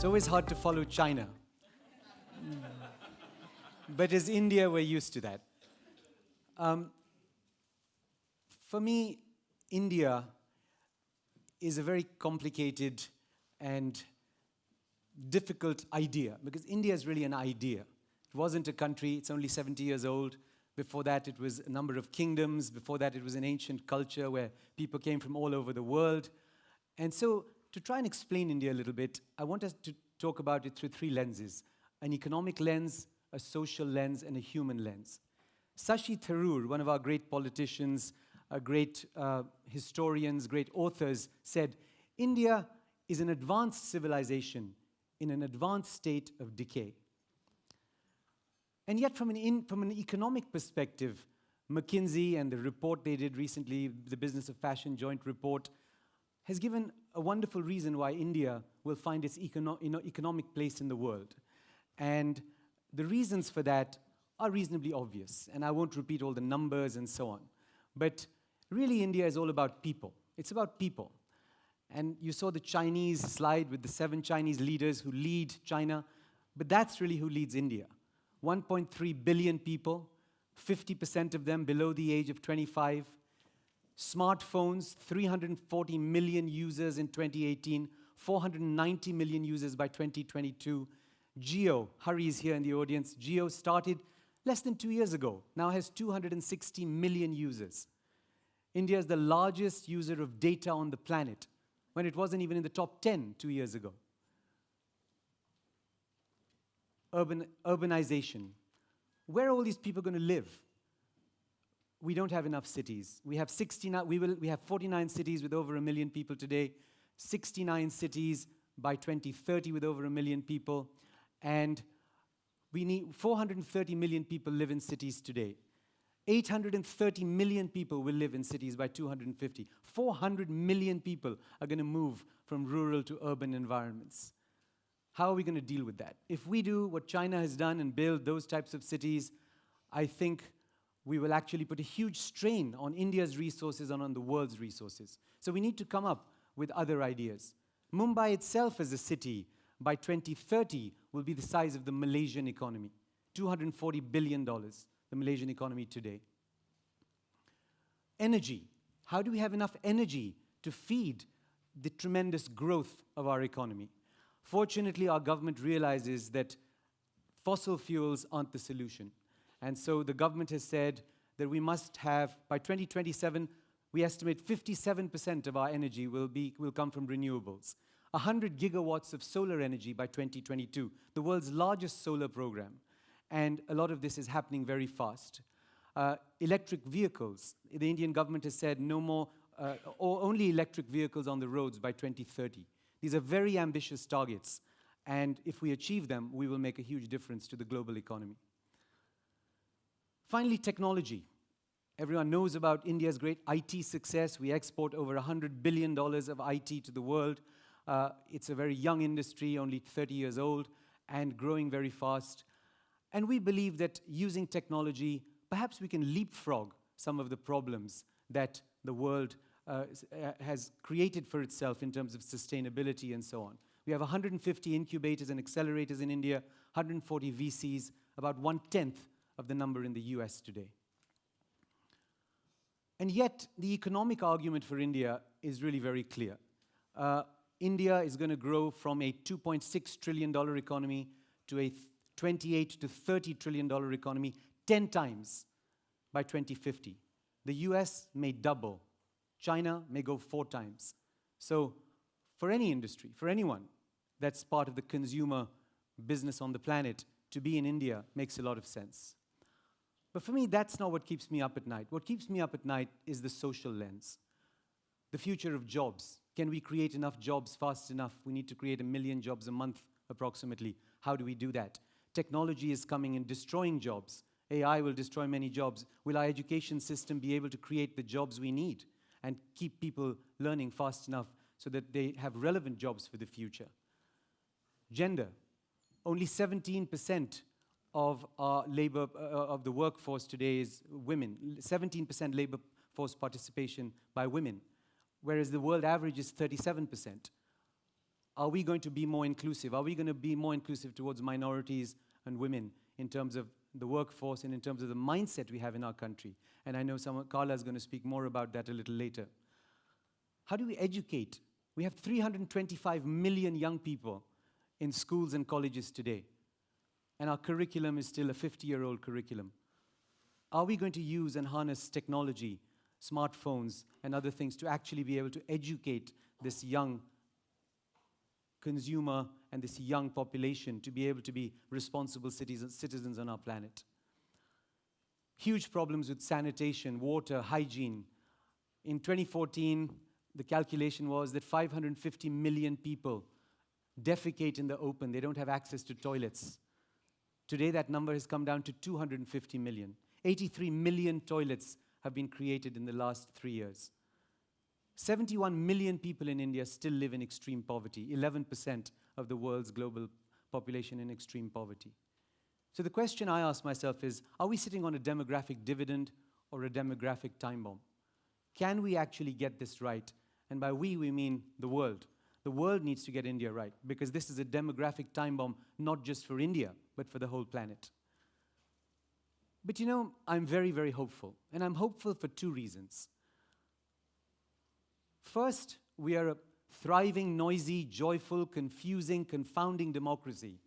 always hard to follow China. But as India, we're used to that. For me, India is a very complicated and difficult idea, because India is really an idea. It wasn't a country, it's only 70 years old. Before that, it was a number of kingdoms. Before that, it was an ancient culture where people came from all over the world. And so, to try and explain India a little bit, I want us to talk about it through three lenses: an economic lens, a social lens, and a human lens. Shashi Tharoor, one of our great politicians, great historians, great authors, said, India is an advanced civilization in an advanced state of decay. And yet, from an economic perspective, McKinsey and the report they did recently, the Business of Fashion Joint Report, has given a wonderful reason why India will find its economic place in the world. And the reasons for that are reasonably obvious, and I won't repeat all the numbers and so on. But really, India is all about people. It's about people. And you saw the Chinese slide with the 7 Chinese leaders who lead China, but that's really who leads India. 1.3 billion people, 50% of them below the age of 25. Smartphones, 340 million users in 2018, 490 million users by 2022. Jio, Hari is here in the audience. Jio started less than 2 years ago, now has 260 million users. India is the largest user of data on the planet, when it wasn't even in the top 10 2 years ago. Urbanization. Where are all these people going to live? We don't have enough cities. We have 49 cities with over 1 million people today, 69 cities by 2030 with over 1 million people, and we need 430 million people live in cities today. 830 million people will live in cities by 250. 400 million people are going to move from rural to urban environments. How are we going to deal with that? If we do what China has done and build those types of cities, I think we will actually put a huge strain on India's resources and on the world's resources. So we need to come up with other ideas. Mumbai itself as a city, by 2030, will be the size of the Malaysian economy. $240 billion, the Malaysian economy today. Energy. How do we have enough energy to feed the tremendous growth of our economy? Fortunately, our government realizes that fossil fuels aren't the solution. And so the government has said that we must have, by 2027, we estimate 57% of our energy will come from renewables. 100 gigawatts of solar energy by 2022, the world's largest solar program. And a lot of this is happening very fast. Electric vehicles. The Indian government has said no more, or only electric vehicles on the roads by 2030. These are very ambitious targets, and if we achieve them, we will make a huge difference to the global economy. Finally, technology. Everyone knows about India's great IT success. We export over $100 billion of IT to the world. It's a very young industry, only 30 years old, and growing very fast. And we believe that using technology, perhaps we can leapfrog some of the problems that the world has created for itself in terms of sustainability and so on. We have 150 incubators and accelerators in India, 140 VCs, about 1/10 of the number in the US today. And yet, the economic argument for India is really very clear. India is going to grow from a $2.6 trillion economy to a $28 to $30 trillion economy 10 times by 2050. The US may double. China may go 4 times. So for any industry, for anyone that's part of the consumer business on the planet, to be in India makes a lot of sense. But for me, that's not what keeps me up at night. What keeps me up at night is the social lens. The future of jobs. Can we create enough jobs fast enough? We need to create 1 million jobs a month, approximately. How do we do that? Technology is coming and destroying jobs. AI will destroy many jobs. Will our education system be able to create the jobs we need and keep people learning fast enough so that they have relevant jobs for the future? Gender. Only 17% of our labor, of the workforce today is women. 17% labor force participation by women, whereas the world average is 37%. are we going to be more inclusive? Are we going to be more inclusive towards minorities and women in terms of the workforce and in terms of the mindset we have in our country? And I know Carla is going to speak more about that a little later. How do we educate? We have 325 million young people in schools and colleges today, and our curriculum is still a 50-year-old curriculum. Are we going to use and harness technology, smartphones, and other things to actually be able to educate this young consumer and this young population to be able to be responsible citizens on our planet? Huge problems with sanitation, water, hygiene. In 2014, the calculation was that 550 million people defecate in the open. They don't have access to toilets. Today, that number has come down to 250 million. 83 million toilets have been created in the last 3 years. 71 million people in India still live in extreme poverty, 11% of the world's global population in extreme poverty. So the question I ask myself is, are we sitting on a demographic dividend or a demographic time bomb? Can we actually get this right? And by we mean the world. The world needs to get India right, because this is a demographic time bomb, not just for India, but for the whole planet. But you know, I'm very, very hopeful. And I'm hopeful for two reasons. First, we are a thriving, noisy, joyful, confusing, confounding democracy.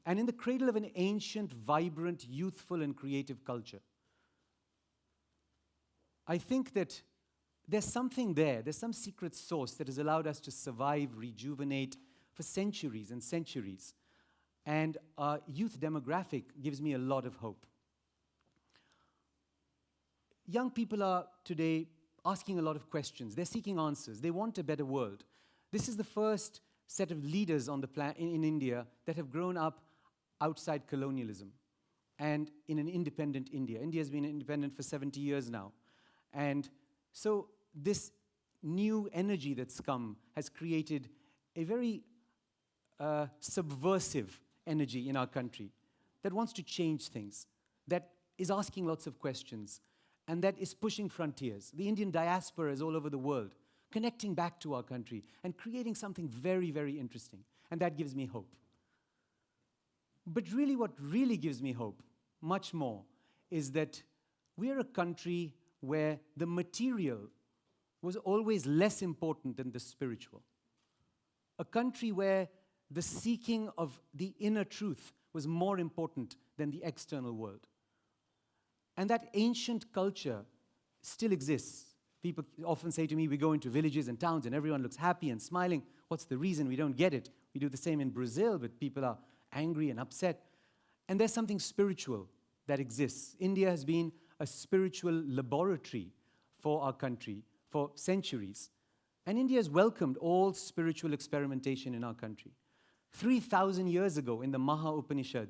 And in the cradle of an ancient, vibrant, youthful, and creative culture. I think that there's something there, there's some secret source that has allowed us to survive, rejuvenate for centuries and centuries. And our youth demographic gives me a lot of hope. Young people are today asking a lot of questions. They're seeking answers. They want a better world. This is the first set of leaders on the in India that have grown up outside colonialism and in an independent India. India has been independent for 70 years now. And so this new energy that's come has created a very subversive energy in our country that wants to change things, that is asking lots of questions, and that is pushing frontiers. The Indian diaspora is all over the world, connecting back to our country and creating something very, very interesting. And that gives me hope. But really, what really gives me hope, much more, is that we are a country where the material was always less important than the spiritual. A country where the seeking of the inner truth was more important than the external world. And that ancient culture still exists. People often say to me, we go into villages and towns and everyone looks happy and smiling. What's the reason? We don't get it. We do the same in Brazil, but people are angry and upset. And there's something spiritual that exists. India has been a spiritual laboratory for our country for centuries. And India has welcomed all spiritual experimentation in our country. 3,000 years ago in the Maha Upanishad,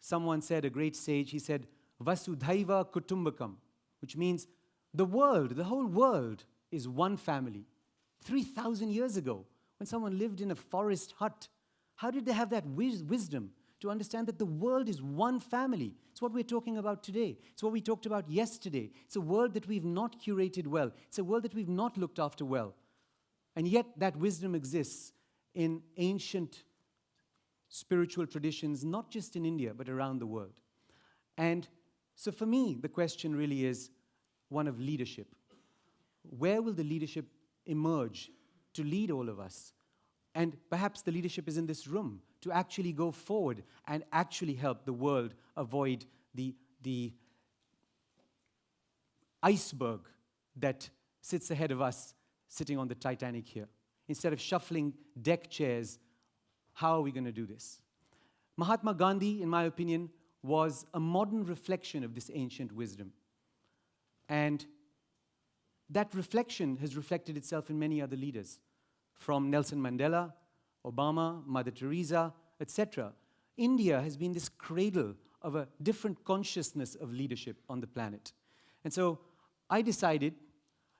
someone said, a great sage, he said, Vasudhaiva Kutumbakam, which means the world, the whole world is one family. 3,000 years ago, when someone lived in a forest hut, how did they have that wisdom to understand that the world is one family? It's what we're talking about today. It's what we talked about yesterday. It's a world that we've not curated well. It's a world that we've not looked after well. And yet that wisdom exists in ancient spiritual traditions, not just in India, but around the world. And so for me, the question really is one of leadership. Where will the leadership emerge to lead all of us? And perhaps the leadership is in this room to actually go forward and actually help the world avoid the iceberg that sits ahead of us sitting on the Titanic here. Instead of shuffling deck chairs, how are we going to do this? Mahatma Gandhi, in my opinion, was a modern reflection of this ancient wisdom. And that reflection has reflected itself in many other leaders, from Nelson Mandela, Obama, Mother Teresa, etc. India has been this cradle of a different consciousness of leadership on the planet. And so I decided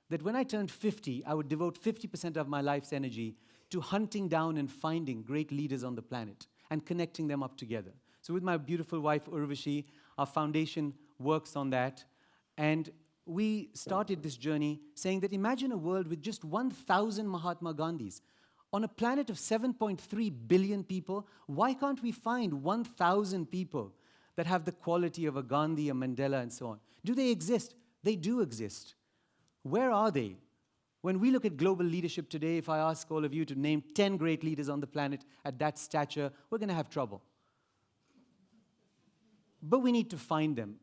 that when I turned 50, I would devote 50% of my life's energy to hunting down and finding great leaders on the planet and connecting them up together. So with my beautiful wife, Urvashi, our foundation works on that. And we started this journey saying that imagine a world with just 1,000 Mahatma Gandhis. On a planet of 7.3 billion people, why can't we find 1,000 people that have the quality of a Gandhi, a Mandela, and so on? Do they exist? They do exist. Where are they? When we look at global leadership today, if I ask all of you to name 10 great leaders on the planet at that stature, we're going to have trouble. But we need to find them.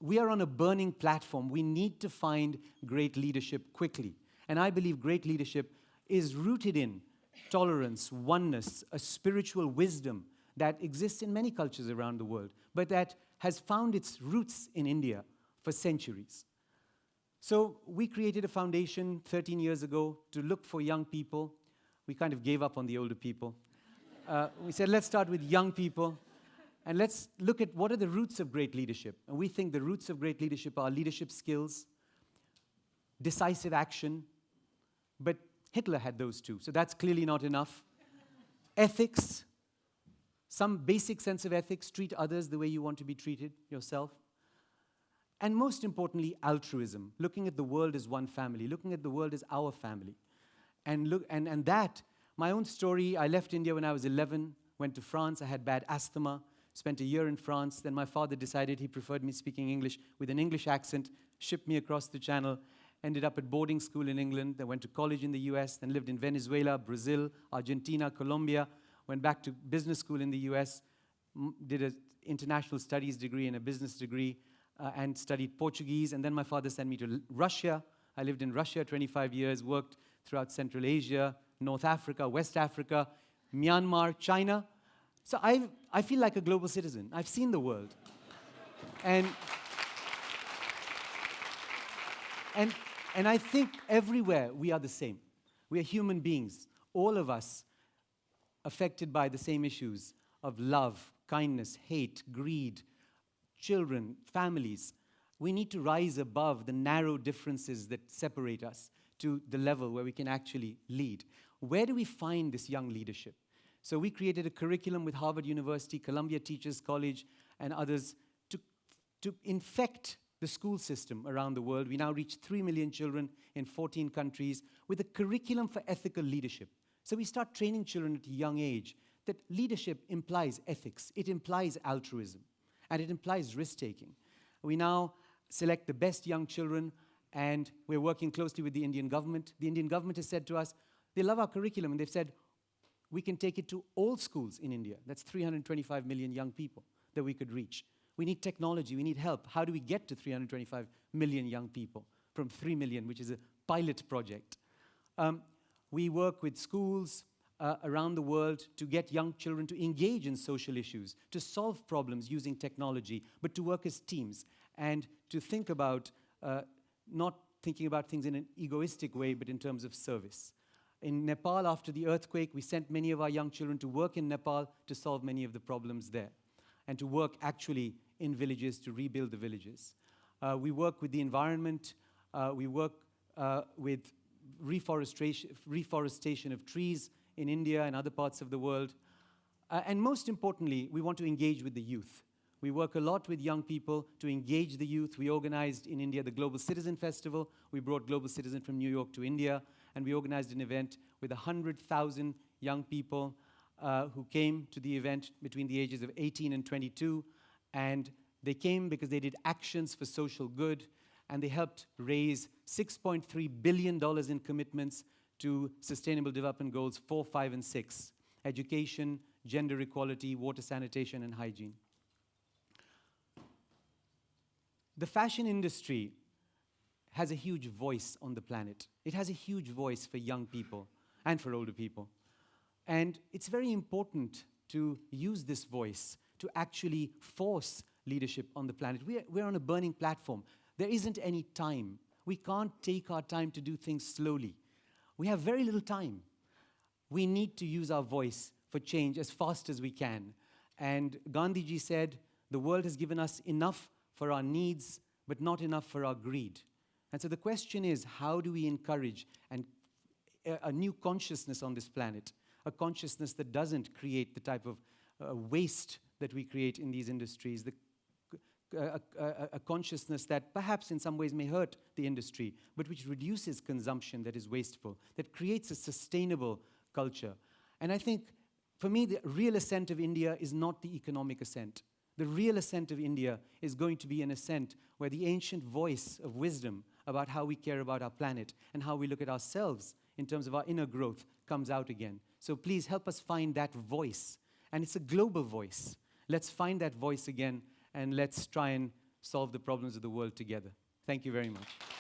We are on a burning platform. We need to find great leadership quickly. And I believe great leadership is rooted in tolerance, oneness, a spiritual wisdom that exists in many cultures around the world, but that has found its roots in India for centuries. So we created a foundation 13 years ago to look for young people. We kind of gave up on the older people. We said, let's start with young people, and let's look at what are the roots of great leadership. And we think the roots of great leadership are leadership skills, decisive action, but Hitler had those too, so that's clearly not enough. Ethics, some basic sense of ethics, treat others the way you want to be treated yourself. And most importantly, altruism, looking at the world as one family, looking at the world as our family. And that, my own story, I left India when I was 11, went to France, I had bad asthma, spent a year in France, then my father decided he preferred me speaking English with an English accent, shipped me across the channel, ended up at boarding school in England, then went to college in the US, then lived in Venezuela, Brazil, Argentina, Colombia, went back to business school in the US, did an international studies degree and a business degree, and studied Portuguese, and then my father sent me to Russia. I lived in Russia 25 years, worked throughout Central Asia, North Africa, West Africa, Myanmar, China. So I feel like a global citizen. I've seen the world. And I think everywhere we are the same. We are human beings, all of us affected by the same issues of love, kindness, hate, greed, children, families. We need to rise above the narrow differences that separate us to the level where we can actually lead. Where do we find this young leadership? So we created a curriculum with Harvard University, Columbia Teachers College, and others to infect the school system around the world. We now reach 3 million children in 14 countries with a curriculum for ethical leadership. So we start training children at a young age that leadership implies ethics, it implies altruism, and it implies risk-taking. We now select the best young children, and we're working closely with the Indian government. The Indian government has said to us, they love our curriculum, and they've said, we can take it to all schools in India. That's 325 million young people that we could reach. We need technology, we need help. How do we get to 325 million young people from 3 million, which is a pilot project? We work with schools around the world to get young children to engage in social issues, to solve problems using technology, but to work as teams and to think about, not thinking about things in an egoistic way, but in terms of service. In Nepal, after the earthquake, we sent many of our young children to work in Nepal to solve many of the problems there, and to work actually in villages to rebuild the villages. We work with the environment, we work with reforestation of trees in India and other parts of the world. And most importantly, we want to engage with the youth. We work a lot with young people to engage the youth. We organized in India the Global Citizen Festival. We brought Global Citizen from New York to India, and we organized an event with 100,000 young people who came to the event between the ages of 18 and 22. And they came because they did actions for social good, and they helped raise $6.3 billion in commitments to Sustainable Development Goals 4, 5, and 6, education, gender equality, water sanitation, and hygiene. The fashion industry has a huge voice on the planet. It has a huge voice for young people and for older people. And it's very important to use this voice to actually force leadership on the planet. We're on a burning platform. There isn't any time. We can't take our time to do things slowly. We have very little time. We need to use our voice for change as fast as we can. And Gandhiji said, the world has given us enough for our needs, but not enough for our greed. And so the question is, how do we encourage a new consciousness on this planet, a consciousness that doesn't create the type of waste that we create in these industries, a consciousness that perhaps in some ways may hurt the industry, but which reduces consumption that is wasteful, that creates a sustainable culture. And I think, for me, the real ascent of India is not the economic ascent. The real ascent of India is going to be an ascent where the ancient voice of wisdom about how we care about our planet and how we look at ourselves in terms of our inner growth comes out again. So please help us find that voice. And it's a global voice. Let's find that voice again, and let's try and solve the problems of the world together. Thank you very much.